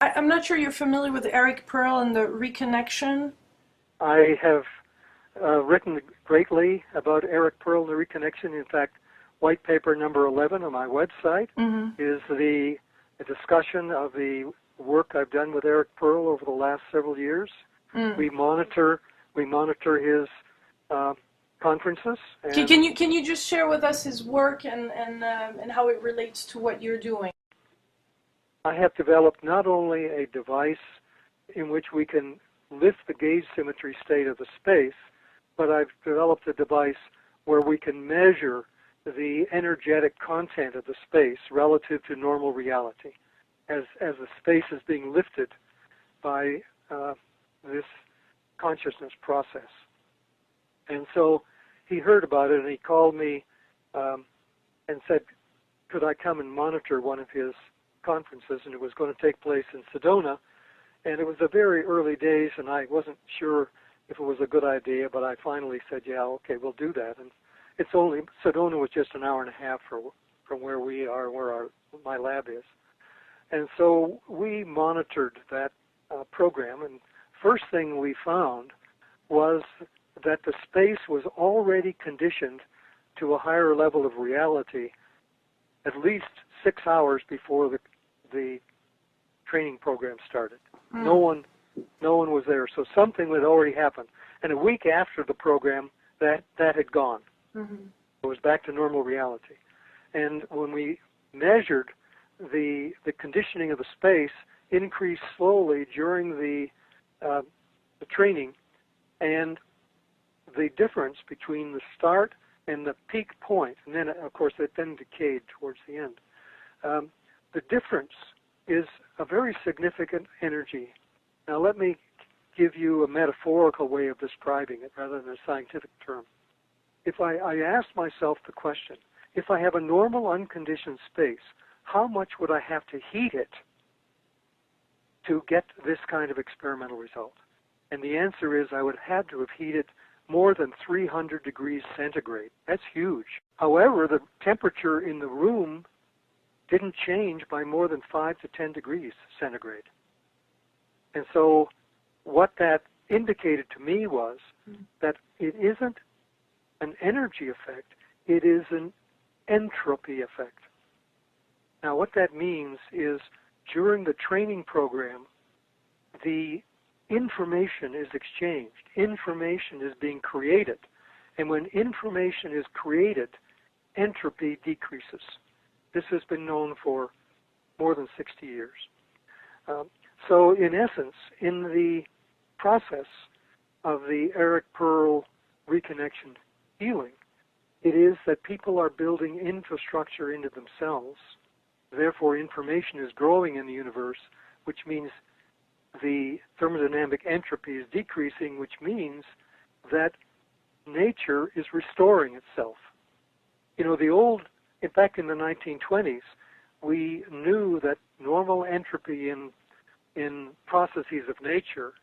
I'm not sure you're familiar with Eric Pearl and the Reconnection. I have written greatly about Eric Pearl and the Reconnection. In fact, white paper number 11 on my website is a discussion of the work I've done with Eric Pearl over the last several years. We monitor his conferences. And Can you just share with us his work and how it relates to what you're doing? I have developed not only a device in which we can lift the gauge symmetry state of the space, but I've developed a device where we can measure the energetic content of the space relative to normal reality as the space is being lifted by this consciousness process. And so he heard about it, and he called me and said, could I come and monitor one of his conferences, and it was going to take place in Sedona. And it was the very early days, and I wasn't sure if it was a good idea, but I finally said, yeah, okay, we'll do that. And Sedona was just an hour and a half from where we are, where my lab is. And so we monitored that program, and first thing we found was that the space was already conditioned to a higher level of reality at least 6 hours before the training program started. No one was there, so something had already happened. And a week after the program, that had gone. It was back to normal reality. And when we measured the conditioning of the space increased slowly during the training, and the difference between the start and the peak point, and then, of course, it then decayed towards the end. The difference is a very significant energy. Now, let me give you a metaphorical way of describing it rather than a scientific term. If I asked myself the question, if I have a normal unconditioned space, how much would I have to heat it to get this kind of experimental result? And the answer is I would have to have heated more than 300 degrees centigrade. That's huge. However, the temperature in the room didn't change by more than 5 to 10 degrees centigrade. And so what that indicated to me was that it isn't an energy effect, it is an entropy effect. Now what that means is during the training program, the information is exchanged. Information is being created. And when information is created, entropy decreases. This has been known for more than 60 years. So in essence, in the process of the Eric Pearl Reconnection healing, it is that people are building infrastructure into themselves. Therefore, information is growing in the universe, which means the thermodynamic entropy is decreasing, which means that nature is restoring itself. You know, back in the 1920s, we knew that normal entropy in processes of nature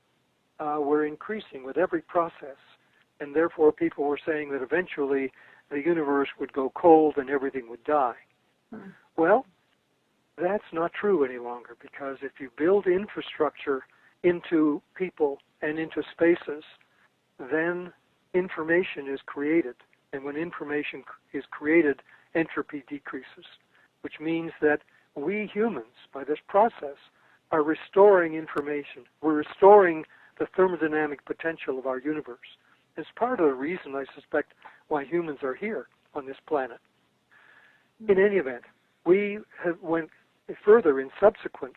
were increasing with every process, and therefore people were saying that eventually the universe would go cold and everything would die. Well, that's not true any longer, because if you build infrastructure into people and into spaces, then information is created. And when information is created, entropy decreases, which means that we humans, by this process, are restoring information. We're restoring the thermodynamic potential of our universe. It's part of the reason, I suspect, why humans are here on this planet. In any event, we went further in subsequent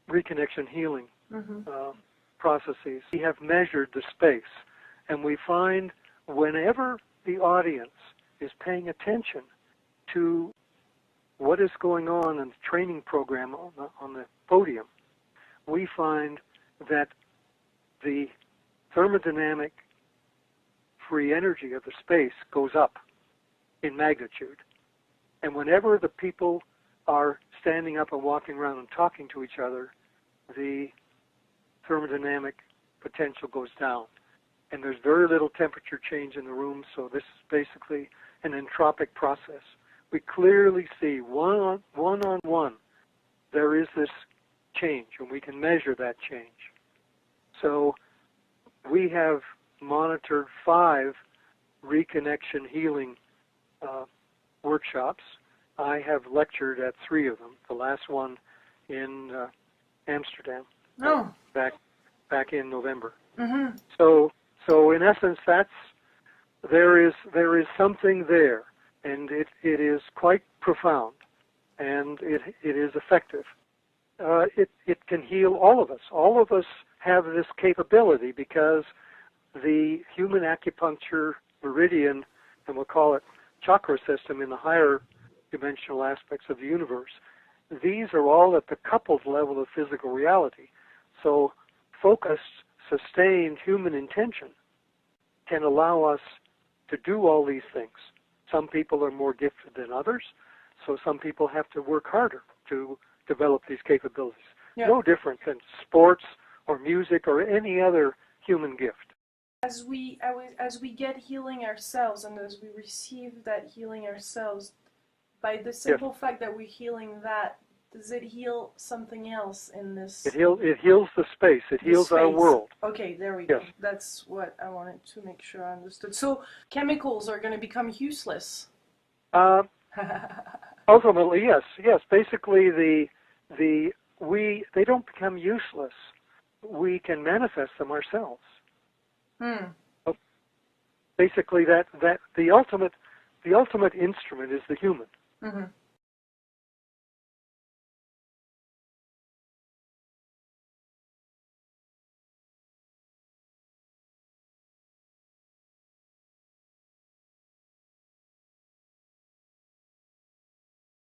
reconnection healing processes. We have measured the space, and we find whenever the audience is paying attention to what is going on in the training program on the podium, we find that the thermodynamic free energy of the space goes up in magnitude. And whenever the people are standing up and walking around and talking to each other, the thermodynamic potential goes down. And there's very little temperature change in the room, so this is basically an entropic process. We clearly see one-on-one there is this change, and we can measure that change. So we have monitored 5 Reconnection healing workshops. I have lectured at 3 of them, the last one in Amsterdam back in November. Mm-hmm. So in essence, there is something there, and it is quite profound, and it is effective. It can heal all of us. All of us have this capability because the human acupuncture meridian, and we'll call it chakra system in the higher dimensional aspects of the universe, these are all at the coupled level of physical reality. So focused, sustained human intention can allow us to do all these things. Some people are more gifted than others, so some people have to work harder to develop these capabilities. Yeah. No different than sports or music or any other human gift. As we get healing ourselves, and as we receive that healing ourselves, by the simple fact that we're healing that, does it heal something else in this? It heals the space. It heals our world. Okay, there we go. That's what I wanted to make sure I understood. So chemicals are going to become useless. Ultimately, yes. Basically, they don't become useless. We can manifest them ourselves. Basically, that the ultimate instrument is the human. Mm-hmm.